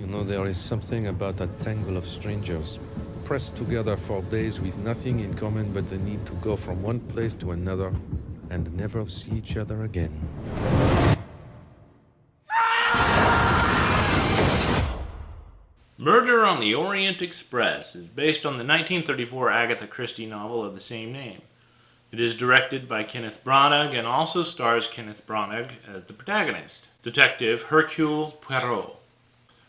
You know, there is something about that tangle of strangers, pressed together for days with nothing in common but the need to go from one place to another and never see each other again. Murder on the Orient Express is based on the 1934 Agatha Christie novel of the same name. It is directed by Kenneth Branagh and also stars Kenneth Branagh as the protagonist, Detective Hercule Poirot.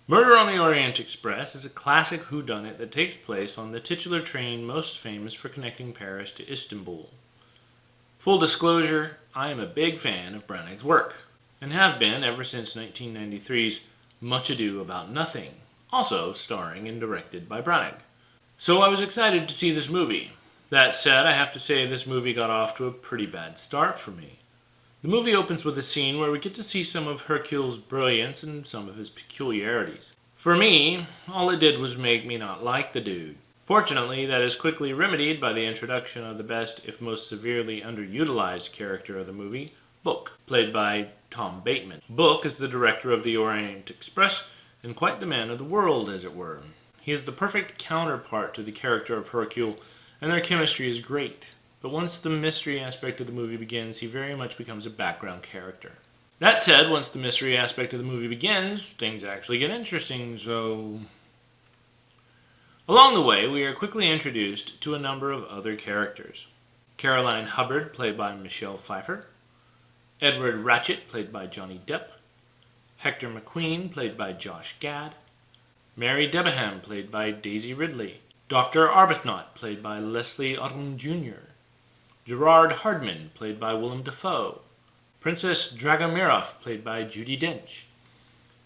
Murder on the Orient Express is a classic whodunit that takes place on the titular train most famous for connecting Paris to Istanbul. Full disclosure, I am a big fan of Branagh's work, and have been ever since 1993's Much Ado About Nothing, also starring and directed by Branagh. So I was excited to see this movie. That said, I have to say this movie got off to a pretty bad start for me. The movie opens with a scene where we get to see some of Hercule's brilliance and some of his peculiarities. For me, all it did was make me not like the dude. Fortunately, that is quickly remedied by the introduction of the best, if most severely underutilized character of the movie, Book, played by Tom Bateman. Book is the director of the Orient Express, and quite the man of the world, as it were. He is the perfect counterpart to the character of Hercule, and their chemistry is great. But once the mystery aspect of the movie begins, he very much becomes a background character. That said, once the mystery aspect of the movie begins, things actually get interesting, so... Along the way, we are quickly introduced to a number of other characters. Caroline Hubbard, played by Michelle Pfeiffer. Edward Ratchett, played by Johnny Depp. Hector McQueen, played by Josh Gad. Mary Debenham, played by Daisy Ridley. Dr. Arbuthnot, played by Leslie Odom Jr. Gerard Hardman, played by Willem Dafoe. Princess Dragomirov, played by Judi Dench.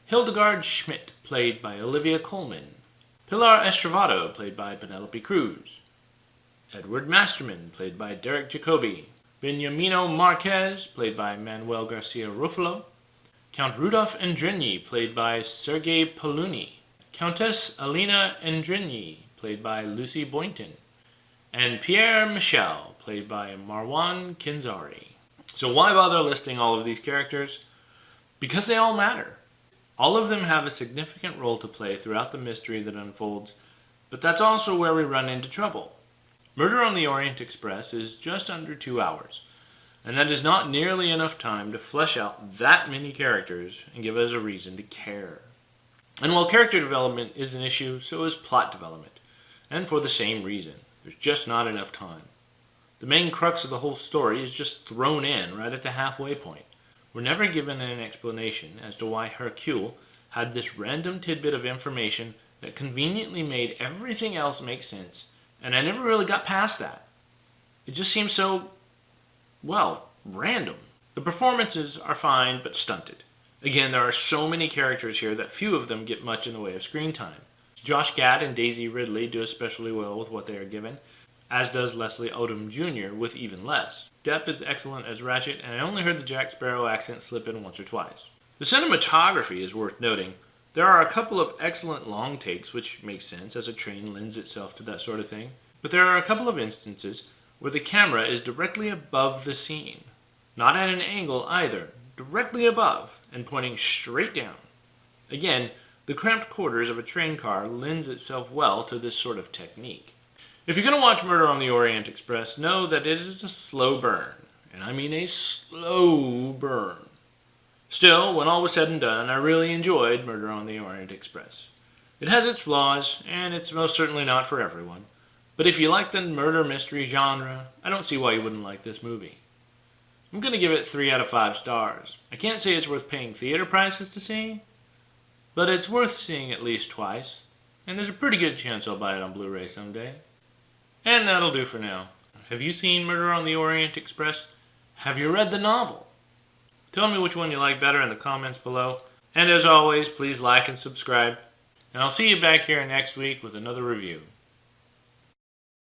Hildegard Schmidt, played by Olivia Colman. Pilar Estravado, played by Penelope Cruz. Edward Masterman, played by Derek Jacobi. Beniamino Marquez, played by Manuel Garcia Ruffalo. Count Rudolph Andrigny, played by Sergei Poluni. Countess Alina Andrigny, played by Lucy Boynton. And Pierre Michel, played by Marwan Kenzari. So why bother listing all of these characters? Because they all matter. All of them have a significant role to play throughout the mystery that unfolds, but that's also where we run into trouble. Murder on the Orient Express is just under 2 hours, and that is not nearly enough time to flesh out that many characters and give us a reason to care. And while character development is an issue, so is plot development, and for the same reason. There's just not enough time. The main crux of the whole story is just thrown in right at the halfway point. We're never given an explanation as to why Hercule had this random tidbit of information that conveniently made everything else make sense, and I never really got past that. It just seems so, well, random. The performances are fine but stunted. Again, there are so many characters here that few of them get much in the way of screen time. Josh Gad and Daisy Ridley do especially well with what they are given, as does Leslie Odom Jr. with even less. Depp is excellent as Ratchet, and I only heard the Jack Sparrow accent slip in once or twice. The cinematography is worth noting. There are a couple of excellent long takes, which makes sense as a train lends itself to that sort of thing, but there are a couple of instances where the camera is directly above the scene. Not at an angle either, directly above and pointing straight down. Again, the cramped quarters of a train car lends itself well to this sort of technique. If you're going to watch Murder on the Orient Express, know that it is a slow burn. And I mean a slow burn. Still, when all was said and done, I really enjoyed Murder on the Orient Express. It has its flaws, and it's most certainly not for everyone. But if you like the murder mystery genre, I don't see why you wouldn't like this movie. I'm going to give it 3 out of 5 stars. I can't say it's worth paying theater prices to see, but it's worth seeing at least twice, and there's a pretty good chance I'll buy it on Blu-ray someday. And that'll do for now. Have you seen Murder on the Orient Express? Have you read the novel? Tell me which one you like better in the comments below. And as always, please like and subscribe. And I'll see you back here next week with another review.